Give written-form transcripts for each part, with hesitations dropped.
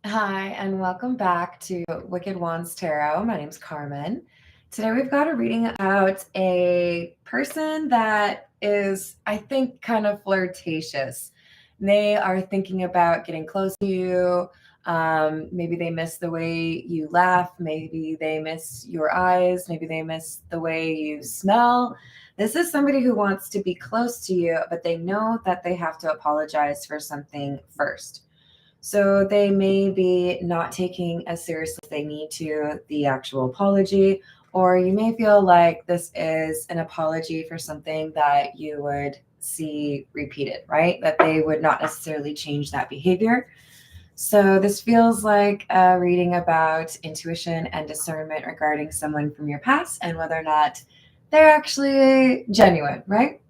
Hi, and welcome back to Wicked Wands Tarot. My name's Carmen. Today we've got a reading about a person that is, I think, kind of flirtatious. They are thinking about getting close to you. Maybe they miss the way you laugh. Maybe they miss your eyes. Maybe they miss the way you smell. This is somebody who wants to be close to you, but they know that they have to apologize for something first. So they may be not taking as seriously as they need to the actual apology, or you may feel like this is an apology for something that you would see repeated, right? That they would not necessarily change that behavior. So this feels like a reading about intuition and discernment regarding someone from your past and whether or not they're actually genuine, right?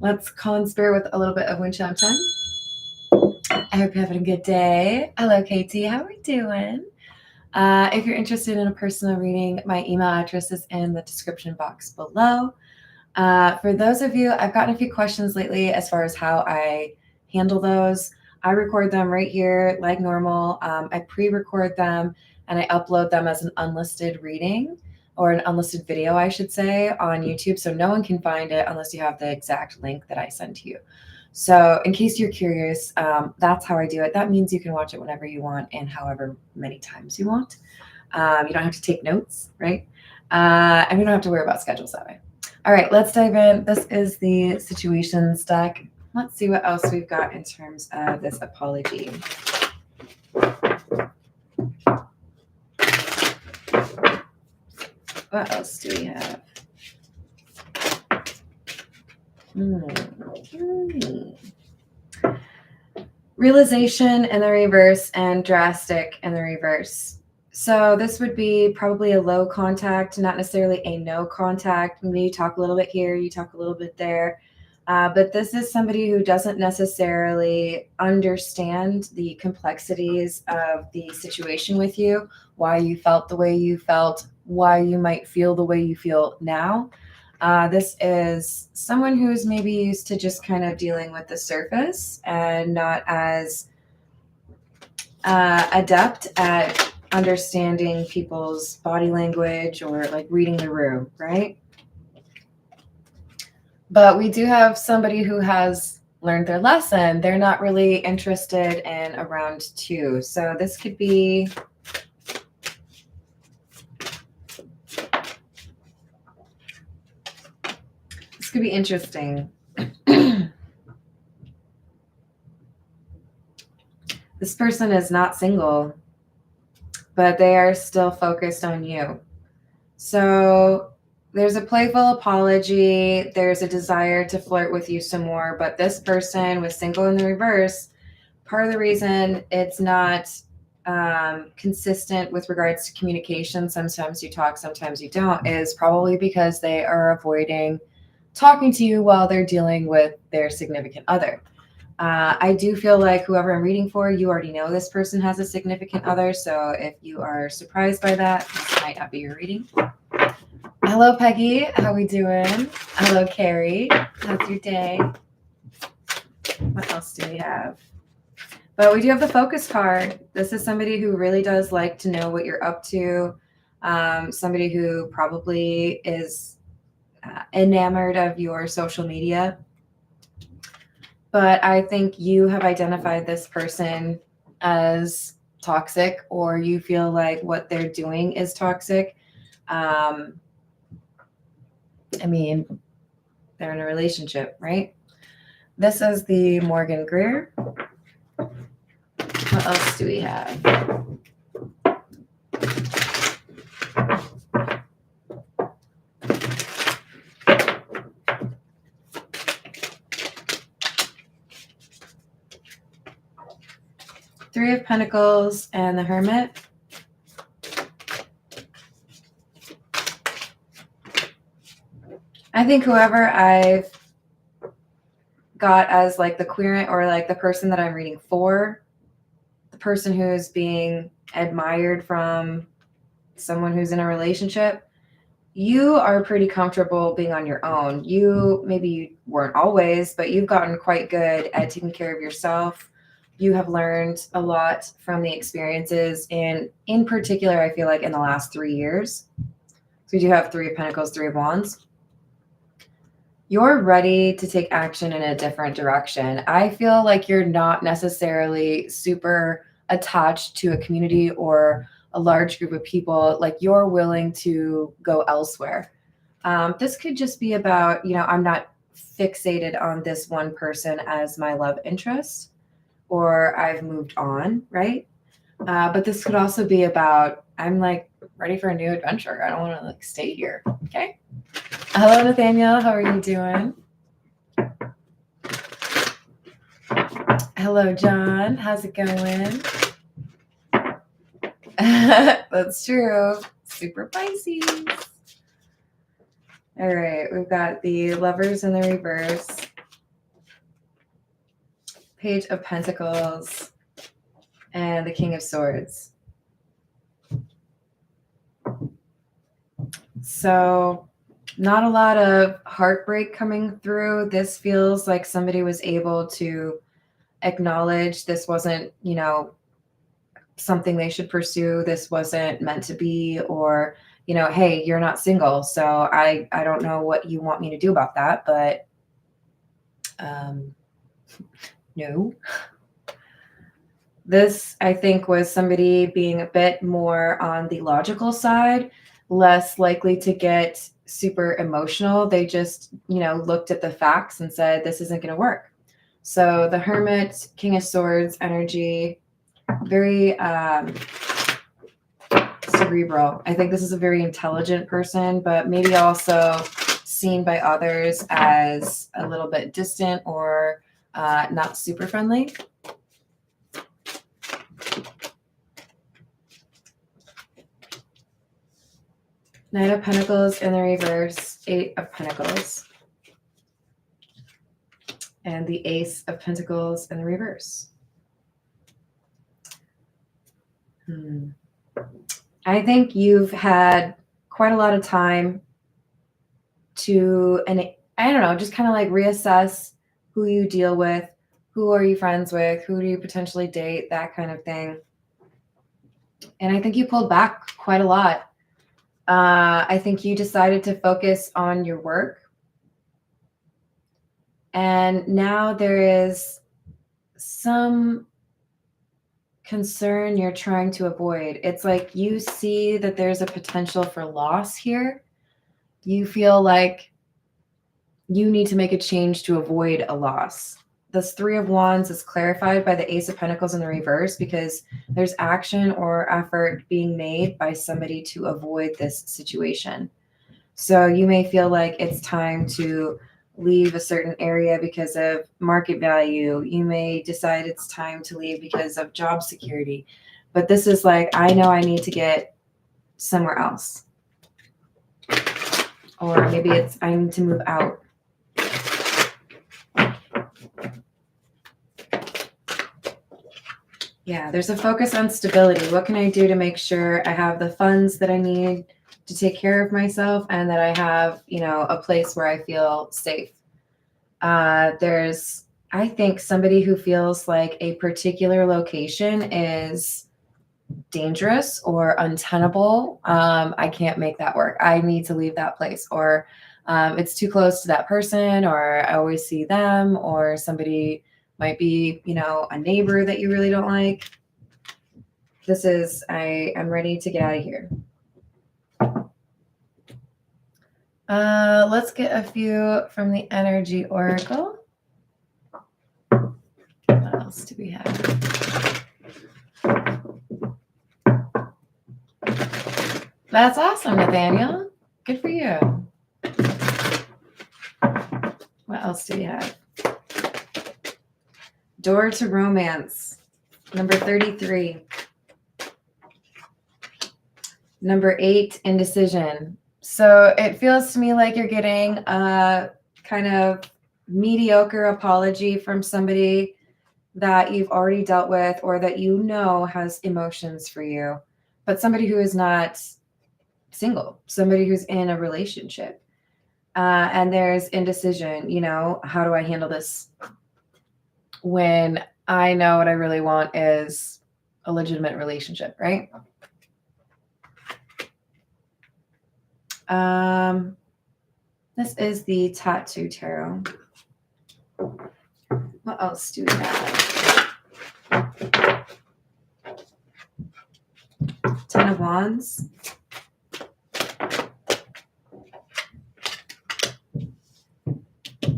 Let's call in spirit with a little bit of wind chime time. I hope you're having a good day. Hello, Katie. How are we doing? If you're interested in a personal reading, my email address is in the description box below. For those of you, I've gotten a few questions lately as far as how I handle those. I record them right here like normal. I pre-record them and I upload them as an unlisted reading or an unlisted video, I should say, on YouTube. So no one can find it unless you have the exact link that I send to you. So in case you're curious, that's how I do it. That means you can watch it whenever you want and however many times you want. You don't have to take notes, right? And we don't have to worry about schedules that way. All right, let's dive in. This is the situations deck. Let's see what else we've got in terms of this apology. What else do we have? Realization in the reverse and drastic in the reverse. So this would be probably a low contact, not necessarily a no contact. Maybe you talk a little bit here, you talk a little bit there. But this is somebody who doesn't necessarily understand the complexities of the situation with you, why you felt the way you felt, why you might feel the way you feel now. This is someone who's maybe used to just kind of dealing with the surface and not as adept at understanding people's body language or like reading the room, right? But we do have somebody who has learned their lesson. They're not really interested in a round two. So this could be interesting. This person is not single, but they are still focused on you. So there's a playful apology. There's a desire to flirt with you some more. But this person was single in the reverse. Part of the reason it's not consistent with regards to communication, sometimes you talk, sometimes you don't, is probably because they are avoiding talking to you while they're dealing with their significant other. I do feel like whoever I'm reading for, you already know this person has a significant other. So if you are surprised by that, this might not be your reading. Hello, Peggy. How we doing? Hello, Carrie. How's your day? What else do we have? But we do have the focus card. This is somebody who really does like to know what you're up to. Somebody who probably is enamored of your social media. But I think you have identified this person as toxic, or you feel like what they're doing is toxic. I mean, they're in a relationship, right? This is the Morgan Greer. What else do we have? Three of Pentacles and the Hermit. I think whoever I've got as like the querent or like the person that I'm reading for, the person who is being admired from someone who's in a relationship, you are pretty comfortable being on your own. Maybe you weren't always, but you've gotten quite good at taking care of yourself, you have learned a lot from the experiences, and in particular, I feel like in the last 3 years. So we do have Three of Pentacles, Three of Wands. You're ready to take action in a different direction. I feel like you're not necessarily super attached to a community or a large group of people. Like, you're willing to go elsewhere. This could just be about, I'm not fixated on this one person as my love interest, or I've moved on, right? But this could also be about, I'm like ready for a new adventure. I don't want to like stay here. Okay. Hello, Nathaniel. How are you doing? Hello, John. How's it going? That's true. Super Pisces. All right. We've got the Lovers in the reverse. Page of Pentacles. And the King of Swords. So not a lot of heartbreak coming through. This feels like somebody was able to acknowledge this wasn't, something they should pursue. This wasn't meant to be, or, hey, you're not single. So I don't know what you want me to do about that, but no. This, I think, was somebody being a bit more on the logical side, less likely to get super emotional. They just, looked at the facts and said, this isn't going to work. So the Hermit, King of Swords energy, very cerebral. I think this is a very intelligent person, but maybe also seen by others as a little bit distant or not super friendly. Knight of Pentacles in the reverse, Eight of Pentacles. And the Ace of Pentacles in the reverse. I think you've had quite a lot of time to, and I don't know, just kind of like reassess who you deal with, who are you friends with, who do you potentially date, that kind of thing. And I think you pulled back quite a lot. I think you decided to focus on your work. And now there is some concern you're trying to avoid. It's like you see that there's a potential for loss here. You feel like you need to make a change to avoid a loss. This Three of Wands is clarified by the Ace of Pentacles in the reverse because there's action or effort being made by somebody to avoid this situation. So you may feel like it's time to leave a certain area because of market value. You may decide it's time to leave because of job security. But this is like, I know I need to get somewhere else. Or maybe it's I need to move out. Yeah, there's a focus on stability. What can I do to make sure I have the funds that I need to take care of myself and that I have, a place where I feel safe? There's, I think, somebody who feels like a particular location is dangerous or untenable. I can't make that work. I need to leave that place, or it's too close to that person, or I always see them, or somebody might be, a neighbor that you really don't like. This is, I'm ready to get out of here. Let's get a few from the Energy Oracle. What else do we have? That's awesome, Nathaniel. Good for you. What else do we have? Door to Romance, number 33. Number 8, Indecision. So it feels to me like you're getting a kind of mediocre apology from somebody that you've already dealt with or that has emotions for you, but somebody who is not single, somebody who's in a relationship. And there's indecision, how do I handle this when I know what I really want is a legitimate relationship, right? This is the Tattoo Tarot. What else do we have? Ten of Wands.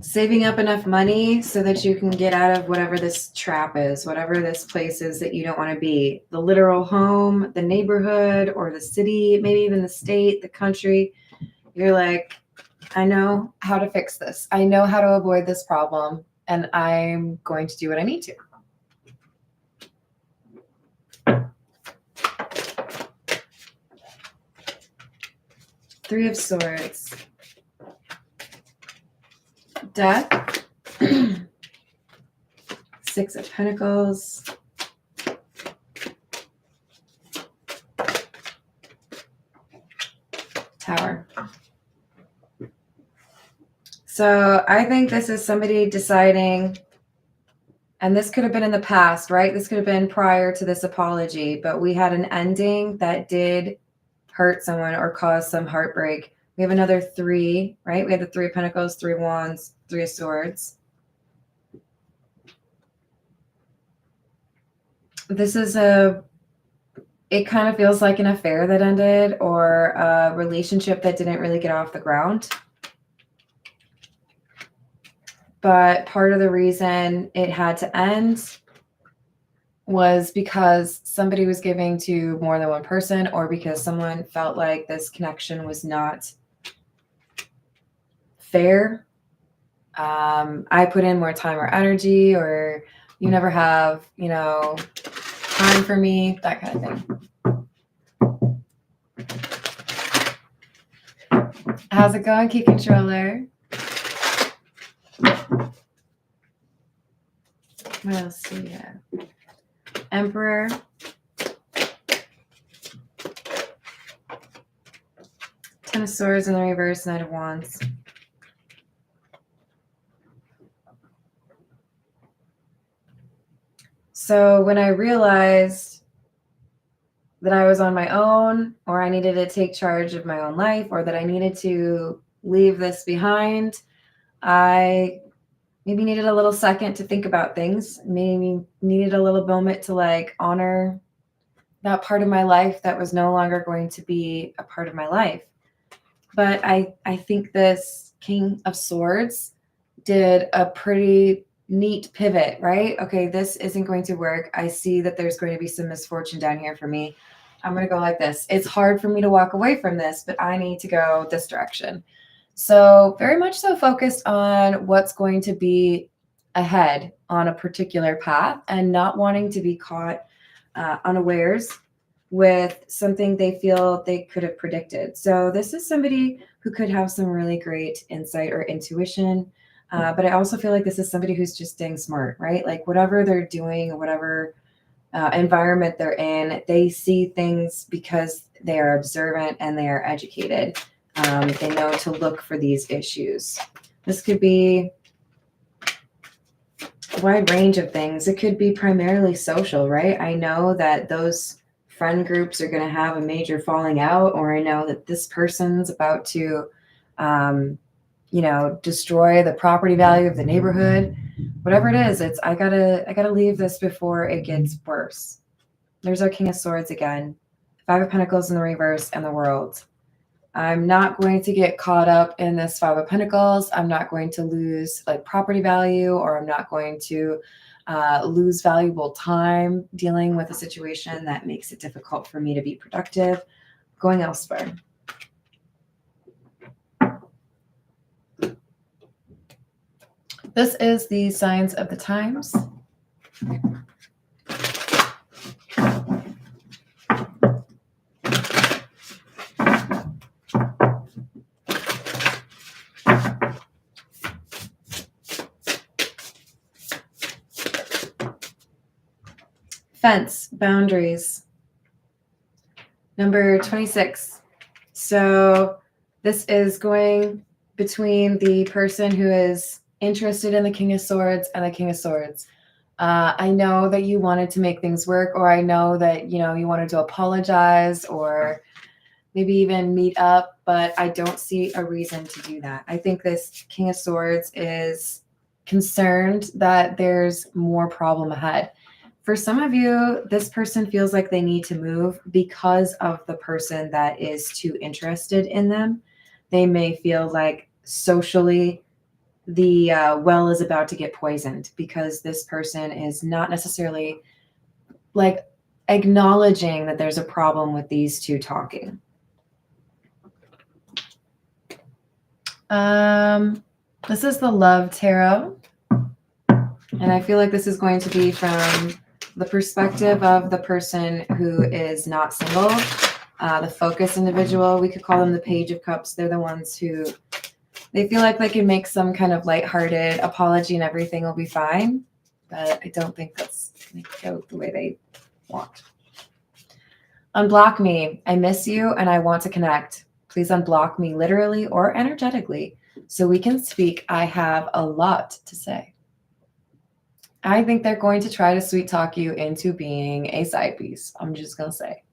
Saving up enough money so that you can get out of whatever this trap is, whatever this place is that you don't want to be. The literal home, the neighborhood, or the city, maybe even the state, the country. You're like, I know how to fix this. I know how to avoid this problem, and I'm going to do what I need to. Three of Swords. Death. Six of Pentacles. Tower. So I think this is somebody deciding, and this could have been in the past, right? This could have been prior to this apology, but we had an ending that did hurt someone or cause some heartbreak. We have another three, right? We had the Three of Pentacles, Three of Wands, Three of Swords. This is it kind of feels like an affair that ended, or a relationship that didn't really get off the ground. But part of the reason it had to end was because somebody was giving to more than one person, or because someone felt like this connection was not fair. I put in more time or energy, or you never have, time for me, that kind of thing. How's it going, Key Controller? What else do we have? Emperor. Ten of Swords in the reverse, Knight of Wands. So when I realized that I was on my own, or I needed to take charge of my own life, or that I needed to leave this behind, I maybe needed a little second to think about things. Maybe needed a little moment to honor that part of my life that was no longer going to be a part of my life. But I think this King of Swords did a pretty neat pivot, right? Okay, this isn't going to work. I see that there's going to be some misfortune down here for me. I'm going to go like this. It's hard for me to walk away from this, but I need to go this direction. So very much so focused on what's going to be ahead on a particular path, and not wanting to be caught unawares with something they feel they could have predicted. So this is somebody who could have some really great insight or intuition. But I also feel like this is somebody who's just staying smart, right? Like whatever they're doing, whatever environment they're in, they see things because they are observant and they are educated. They know to look for these issues. This could be a wide range of things. It could be primarily social, right? I know that those friend groups are going to have a major falling out, or I know that this person's about to, destroy the property value of the neighborhood. Whatever it is, I gotta leave this before it gets worse. There's our King of Swords again, Five of Pentacles in the reverse, and the World. I'm not going to get caught up in this Five of Pentacles. I'm not going to lose property value, or I'm not going to lose valuable time dealing with a situation that makes it difficult for me to be productive. Going elsewhere. This is the Signs of the Times. Fence, boundaries. Number 26. So this is going between the person who is interested in the King of Swords and the King of Swords. I know that you wanted to make things work, or I know that, you wanted to apologize or maybe even meet up, but I don't see a reason to do that. I think this King of Swords is concerned that there's more problem ahead. For some of you, this person feels like they need to move because of the person that is too interested in them. They may feel like socially the well is about to get poisoned because this person is not necessarily like acknowledging that there's a problem with these two talking. This is the Love Tarot. And I feel like this is going to be from the perspective of the person who is not single, the focused individual. We could call them the Page of Cups. They're the ones who they feel like they can make some kind of lighthearted apology and everything will be fine. But I don't think that's going to go the way they want. Unblock me. I miss you and I want to connect. Please unblock me literally or energetically so we can speak. I have a lot to say. I think they're going to try to sweet talk you into being a side piece. I'm just going to say.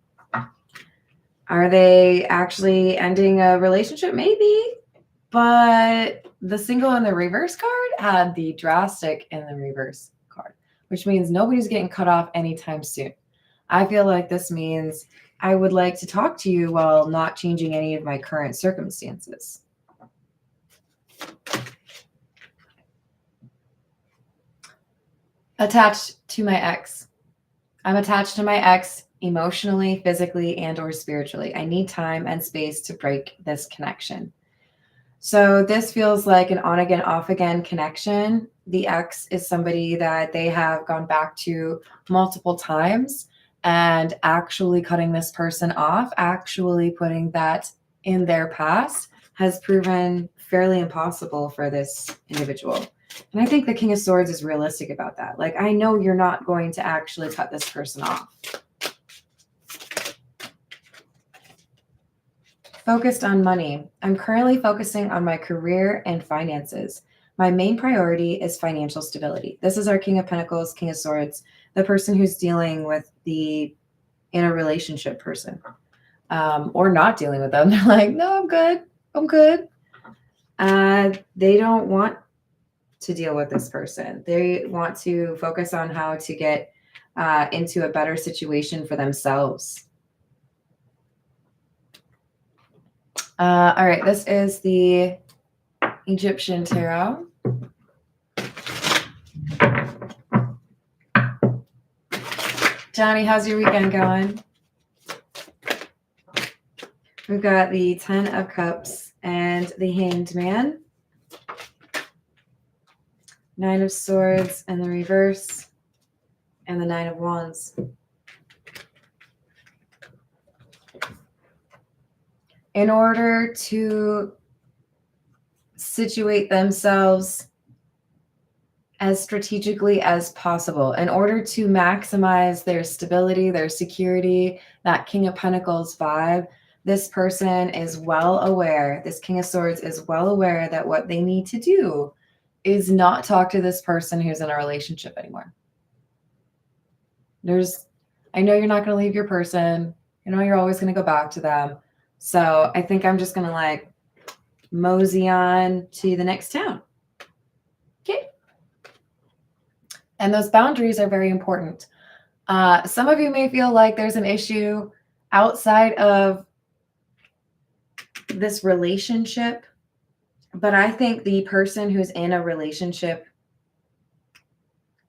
Are they actually ending a relationship? Maybe. But the single in the reverse card had the drastic in the reverse card, which means nobody's getting cut off anytime soon. I feel like this means I would like to talk to you while not changing any of my current circumstances. Attached to my ex. I'm attached to my ex emotionally, physically, and or spiritually. I need time and space to break this connection. So this feels like an on again, off again connection. The ex is somebody that they have gone back to multiple times, and actually cutting this person off, actually putting that in their past has proven fairly impossible for this individual. And I think the King of Swords is realistic about that. Like, I know you're not going to actually cut this person off. Focused on money. I'm currently focusing on my career and finances. My main priority is financial stability. This is our King of Pentacles, King of Swords, the person who's dealing with the in a relationship person, or not dealing with them. They're like, no, I'm good. I'm good. They don't want to deal with this person. They want to focus on how to get into a better situation for themselves. All right, this is the Egyptian tarot. Johnny, how's your weekend going? We've got the 10 of Cups and the Hanged Man. 9 of Swords and the reverse, and the 9 of Wands. In order to situate themselves as strategically as possible, in order to maximize their stability, their security, that King of Pentacles vibe, this person is well aware, this King of Swords is well aware that what they need to do is not talk to this person who's in a relationship anymore. I know you're not going to leave your person. You know, you're always going to go back to them. So I think I'm just going to like mosey on to the next town. Okay. And those boundaries are very important. Some of you may feel like there's an issue outside of this relationship, but I think the person who's in a relationship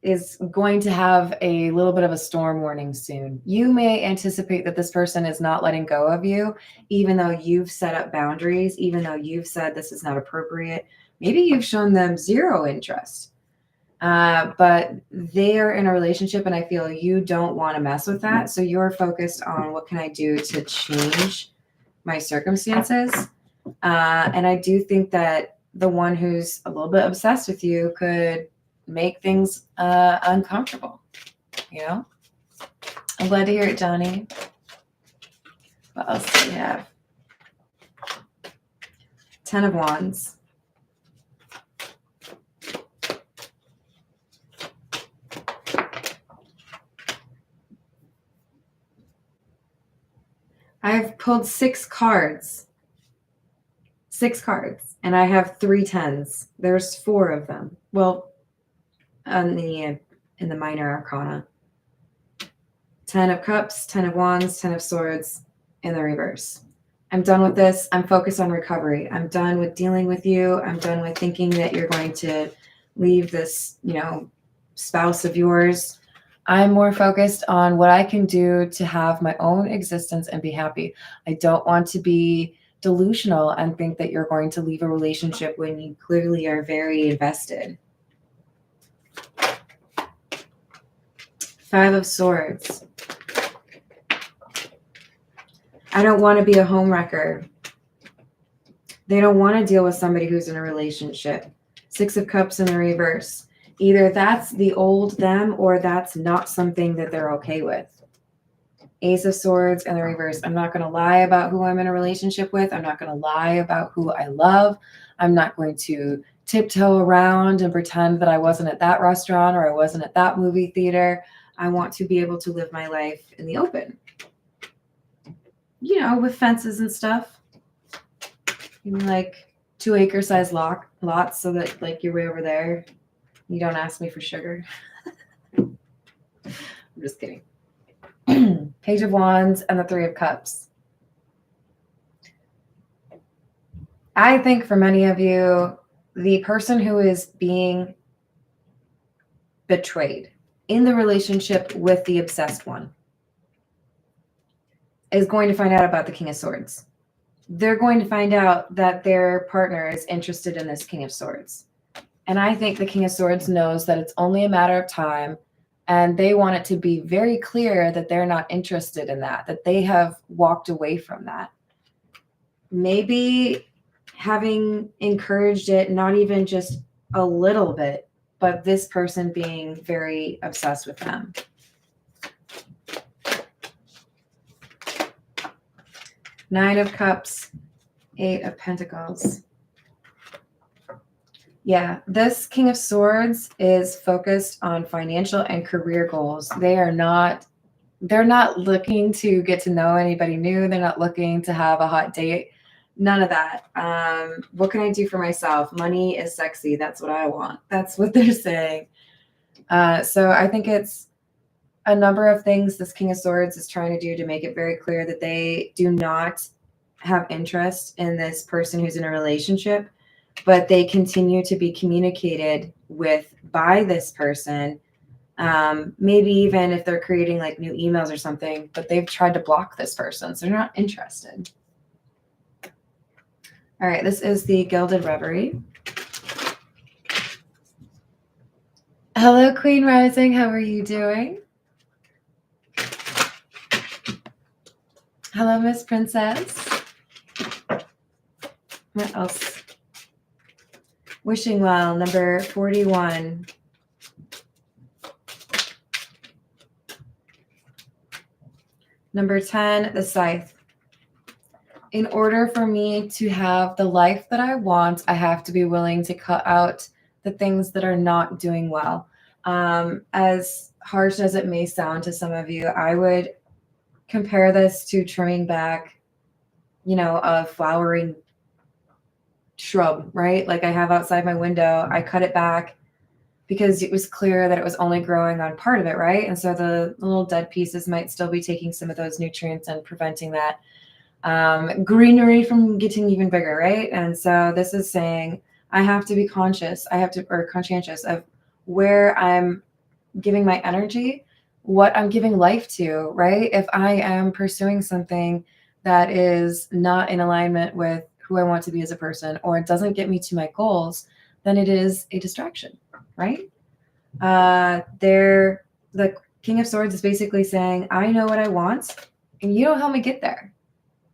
is going to have a little bit of a storm warning soon. You may anticipate that this person is not letting go of you, even though you've set up boundaries, even though you've said this is not appropriate. Maybe you've shown them zero interest, but they are in a relationship and I feel you don't want to mess with that. So you're focused on what can I do to change my circumstances. And I do think that the one who's a little bit obsessed with you could make things uncomfortable, you know? I'm glad to hear it, Johnny. What else do we have? 10 of Wands. I've pulled 6 cards. 6 cards. And I have 3 tens. There's 4 of them. Well, in the minor arcana. 10 of Cups, 10 of Wands, 10 of Swords in the reverse. I'm done with this. I'm focused on recovery. I'm done with dealing with you. I'm done with thinking that you're going to leave this, spouse of yours. I'm more focused on what I can do to have my own existence and be happy. I don't want to be delusional and think that you're going to leave a relationship when you clearly are very invested. 5 of Swords. I don't want to be a homewrecker. They don't want to deal with somebody who's in a relationship. 6 of Cups in the reverse. Either that's the old them or that's not something that they're okay with. Ace of Swords in the reverse. I'm not going to lie about who I'm in a relationship with. I'm not going to lie about who I love. I'm not going to tiptoe around and pretend that I wasn't at that restaurant or I wasn't at that movie theater. I want to be able to live my life in the open. With fences and stuff. Like 2-acre size lots so that like you're way over there. You don't ask me for sugar. I'm just kidding. Page of Wands and the 3 of Cups. I think for many of you, the person who is being betrayed in the relationship with the obsessed one is going to find out about the King of Swords. They're going to find out that their partner is interested in this King of Swords. And I think the King of Swords knows that it's only a matter of time, and they want it to be very clear that they're not interested in that they have walked away from that. Maybe having encouraged it, not even just a little bit, but this person being very obsessed with them. Nine of Cups, 8 of Pentacles. Yeah, this King of Swords is focused on financial and career goals. They're not looking to get to know anybody new. They're not looking to have a hot date. None of that. What can I do for myself? Money is sexy. That's what I want. That's what they're saying. So I think it's a number of things this King of Swords is trying to do to make it very clear that they do not have interest in this person who's in a relationship, but they continue to be communicated with by this person. Maybe even if they're creating like new emails or something, but they've tried to block this person, so they're not interested. All right, this is the Gilded Reverie. Hello, Queen Rising. How are you doing? Hello, Miss Princess. What else? Wishing Well, number 41. Number 10, the Scythe. In order for me to have the life that I want, I have to be willing to cut out the things that are not doing well. As harsh as it may sound to some of you, I would compare this to trimming back, a flowering shrub, right? Like I have outside my window, I cut it back because it was clear that it was only growing on part of it, right? And so the little dead pieces might still be taking some of those nutrients and preventing that greenery from getting even bigger, right? And so this is saying I have to be conscientious of where I'm giving my energy, what I'm giving life to, right? If I am pursuing something that is not in alignment with who I want to be as a person, or it doesn't get me to my goals, then it is a distraction, right? The King of Swords is basically saying, I know what I want, and you don't help me get there.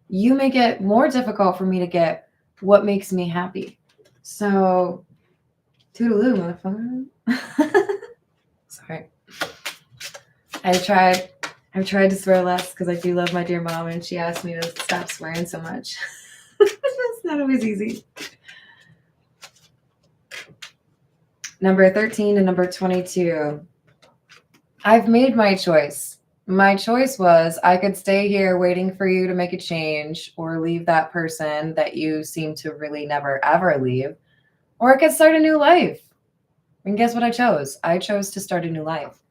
You make it more difficult for me to get what makes me happy. So, toodaloo, motherfucker. Sorry. I've tried to swear less because I do love my dear mom, and she asked me to stop swearing so much. That's not always easy. Number 13 and number 22. I've made my choice. My choice was I could stay here waiting for you to make a change or leave that person that you seem to really never ever leave, or I could start a new life. And guess what I chose? I chose to start a new life.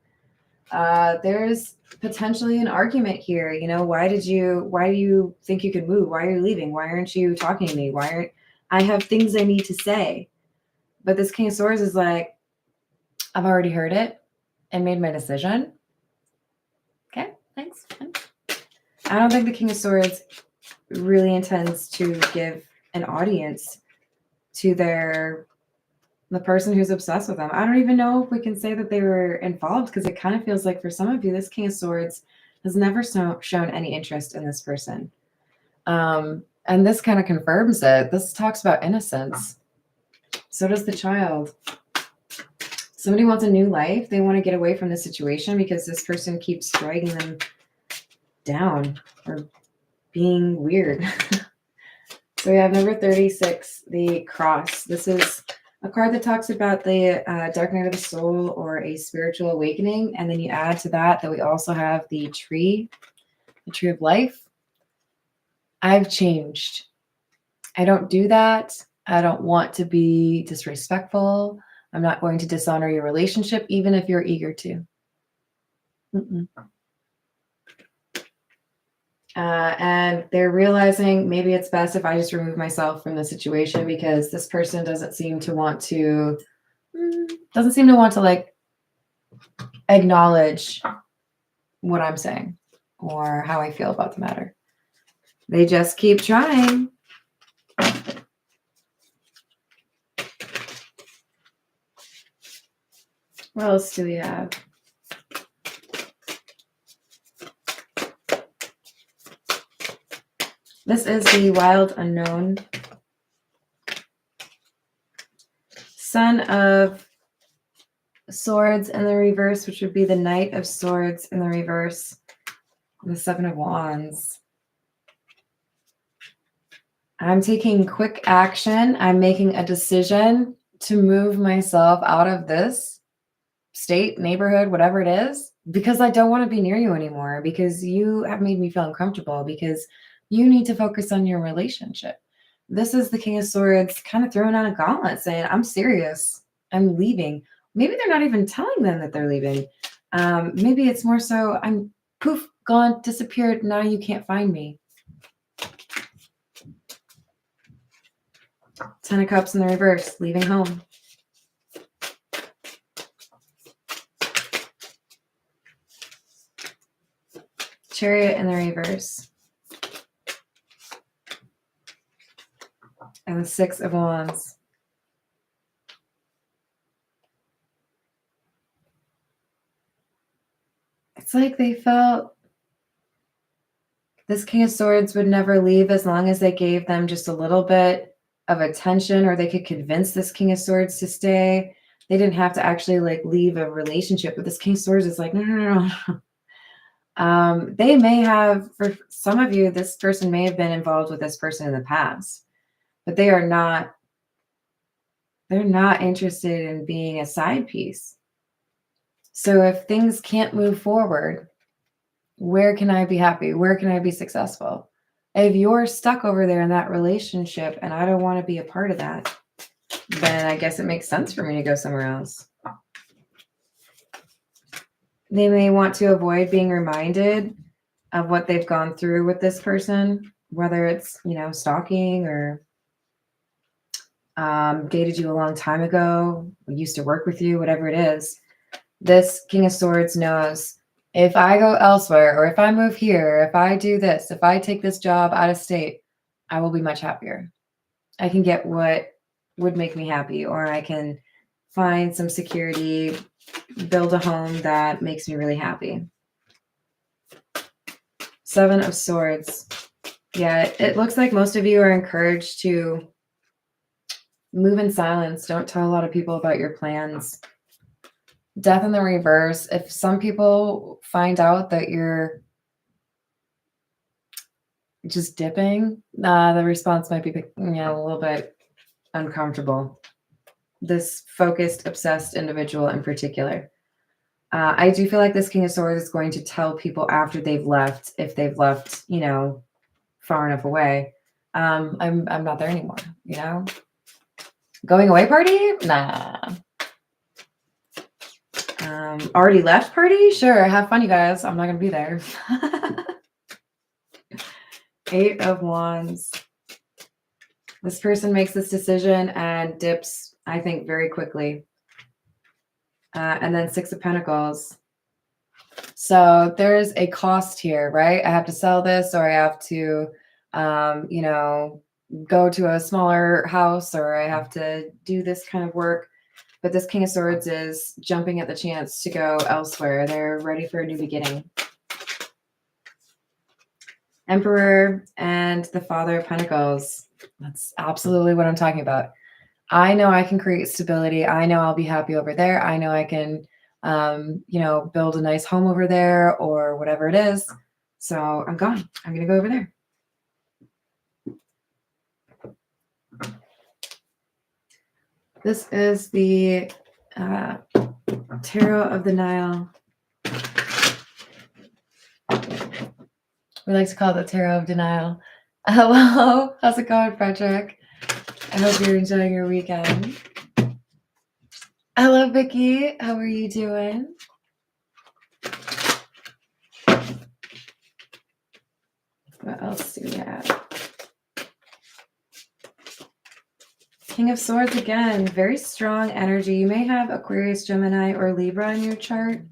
There's potentially an argument here. You know, why do you think you could move? Why are you leaving? Why aren't you talking to me? I have things I need to say. But this King of Swords is like, I've already heard it and made my decision. Okay, thanks. I don't think the King of Swords really intends to give an audience to the person who's obsessed with them. I don't even know if we can say that they were involved, because it kind of feels like for some of you, this King of Swords has never shown any interest in this person. And this kind of confirms it. This talks about innocence. So does the Child. Somebody wants a new life. They want to get away from the situation because this person keeps dragging them down or being weird. So we have number 36, the Cross. This is a card that talks about the dark night of the soul or a spiritual awakening. And then you add to that we also have the tree of life. I've changed. I don't do that. I don't want to be disrespectful. I'm not going to dishonor your relationship, even if you're eager to. And they're realizing maybe it's best if I just remove myself from the situation, because this person doesn't seem to want to like acknowledge what I'm saying or how I feel about the matter. They just keep trying. What else do we have? This is the Wild Unknown. Son of Swords in the reverse, which would be the Knight of Swords in the reverse. And the Seven of Wands. I'm taking quick action. I'm making a decision to move myself out of this state, neighborhood, whatever it is, because I don't want to be near you anymore, because you have made me feel uncomfortable, because you need to focus on your relationship. This is the King of Swords kind of throwing on a gauntlet saying, I'm serious. I'm leaving. Maybe they're not even telling them that they're leaving. Maybe it's more so I'm poof, gone, disappeared. Now you can't find me. 10 of Cups in the reverse, leaving home. Chariot in the reverse. And the Six of Wands. It's like they felt this King of Swords would never leave as long as they gave them just a little bit of attention, or they could convince this King of Swords to stay. They didn't have to actually like leave a relationship, but this King of Swords is like, no. They may have, for some of you, this person may have been involved with this person in the past, but they're not interested in being a side piece. So if things can't move forward, where can I be happy? Where can I be successful? If you're stuck over there in that relationship and I don't want to be a part of that, then I guess it makes sense for me to go somewhere else. They may want to avoid being reminded of what they've gone through with this person, whether it's, stalking or dated you a long time ago, used to work with you, whatever it is. This King of Swords knows, if I go elsewhere, or if I move here, if I do this, if I take this job out of state, I will be much happier. I can get what would make me happy, or I can find some security, build a home that makes me really happy. Seven of Swords. Yeah, it looks like most of you are encouraged to move in silence. Don't tell a lot of people about your plans. Death in the reverse. If some people find out that you're just dipping, the response might be a little bit uncomfortable. This focused, obsessed individual in particular. I do feel like this King of Swords is going to tell people after they've left, if they've left, you know, far enough away. I'm not there anymore, you know? Going away party? Nah. Already left party? Sure, have fun, you guys. I'm not gonna be there. 8 of Wands. This person makes this decision and dips, I think, very quickly. And then 6 of Pentacles. So there's a cost here, right? I have to sell this, or I have to, you know, go to a smaller house, or I have to do this kind of work. But this King of Swords is jumping at the chance to go elsewhere. They're ready for a new beginning. Emperor and the Father of Pentacles. That's absolutely what I'm talking about. I know I can create stability. I know I'll be happy over there. I know I can, you know, build a nice home over there or whatever it is. So I'm gone. I'm going to go over there. This is the Tarot of the Nile. We like to call it the Tarot of Denial. Hello. How's it going, Frederick? I hope you're enjoying your weekend. Hello, Vicky. How are you doing? What else do we have? King of Swords again. Very strong energy. You may have Aquarius, Gemini, or Libra in your chart.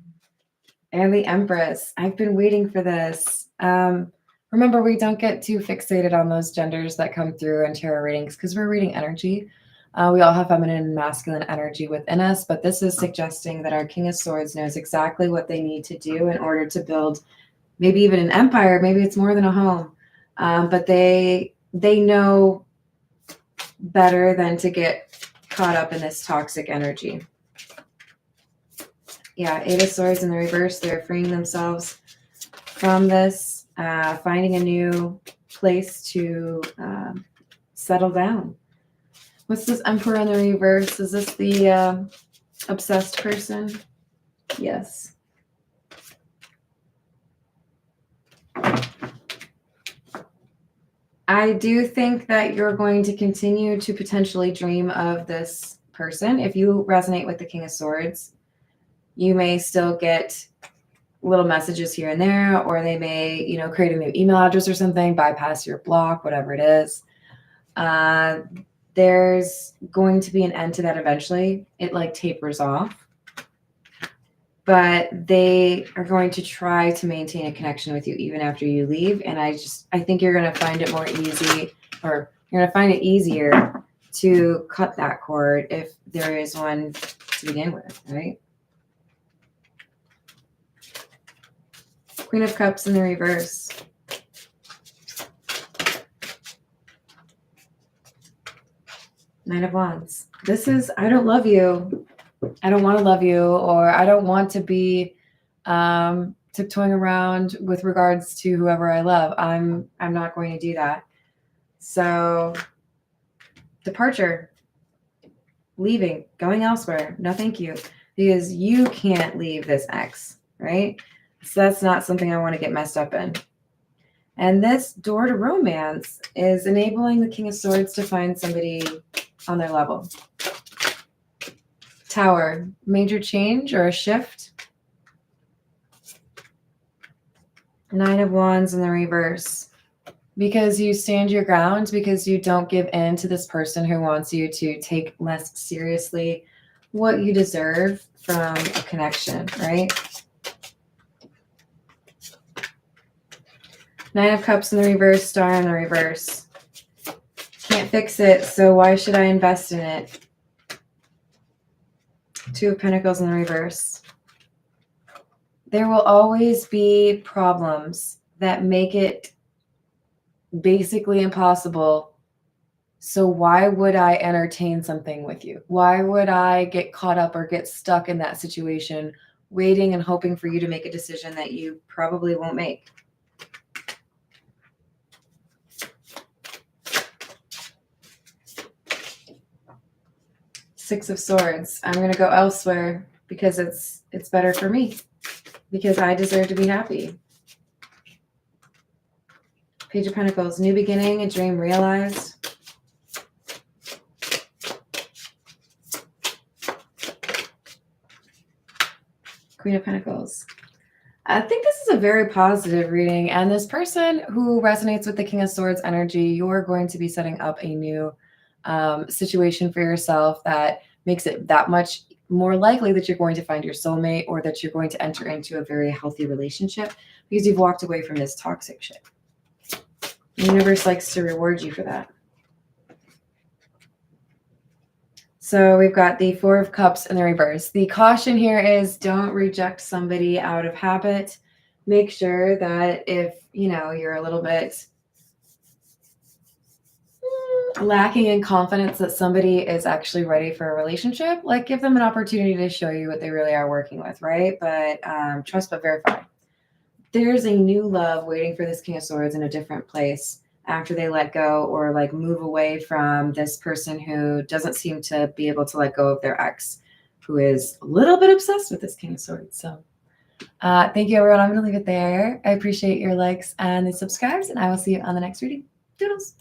And the Empress. I've been waiting for this. Remember, we don't get too fixated on those genders that come through in tarot readings because we're reading energy. We all have feminine and masculine energy within us, but this is suggesting that our King of Swords knows exactly what they need to do in order to build maybe even an empire. Maybe it's more than a home, but they know better than to get caught up in this toxic energy. Yeah, 8 of Swords in the reverse. They're freeing themselves from this, finding a new place to settle down. What's this Emperor in the reverse? Is this the obsessed person? Yes. I do think that you're going to continue to potentially dream of this person. If you resonate with the King of Swords, you may still get little messages here and there, or they may, you know, create a new email address or something, bypass your block, whatever it is. There's going to be an end to that eventually. It like tapers off, but they are going to try to maintain a connection with you even after you leave. And I think you're going to find it more easy, or you're going to find it easier to cut that cord if there is one to begin with, right? Queen of Cups in the reverse. Knight of Wands. This is, I don't love you. I don't want to love you, or I don't want to be tiptoeing around with regards to whoever I love. I'm not going to do that. So departure, leaving, going elsewhere. No, thank you. Because you can't leave this ex, right? So that's not something I want to get messed up in. And this door to romance is enabling the King of Swords to find somebody on their level. Tower, major change or a shift. Nine of Wands in the reverse. Because you stand your ground, because you don't give in to this person who wants you to take less seriously what you deserve from a connection, right? Nine of Cups in the reverse, Star in the reverse. Can't fix it, so why should I invest in it? Two of Pentacles in the reverse. There will always be problems that make it basically impossible. So why would I entertain something with you? Why would I get caught up or get stuck in that situation, waiting and hoping for you to make a decision that you probably won't make? Six of Swords. I'm going to go elsewhere. because it's better for me, because I deserve to be happy. Page of Pentacles, new beginning, a dream realized. Queen of Pentacles. I think this is a very positive reading, and this person who resonates with the King of Swords energy, you're going to be setting up a new situation for yourself that makes it that much more likely that you're going to find your soulmate, or that you're going to enter into a very healthy relationship because you've walked away from this toxic shit. The universe likes to reward you for that. So we've got the Four of Cups in the reverse. The caution here is don't reject somebody out of habit. Make sure that if, you know, you're a little bit lacking in confidence that somebody is actually ready for a relationship, like give them an opportunity to show you what they really are working with, right? But trust but verify. There's a new love waiting for this King of Swords in a different place after they let go or like move away from this person who doesn't seem to be able to let go of their ex, who is a little bit obsessed with this King of Swords. So thank you, everyone. I'm going to leave it there. I appreciate your likes and the subscribes, and I will see you on the next reading. Doodles.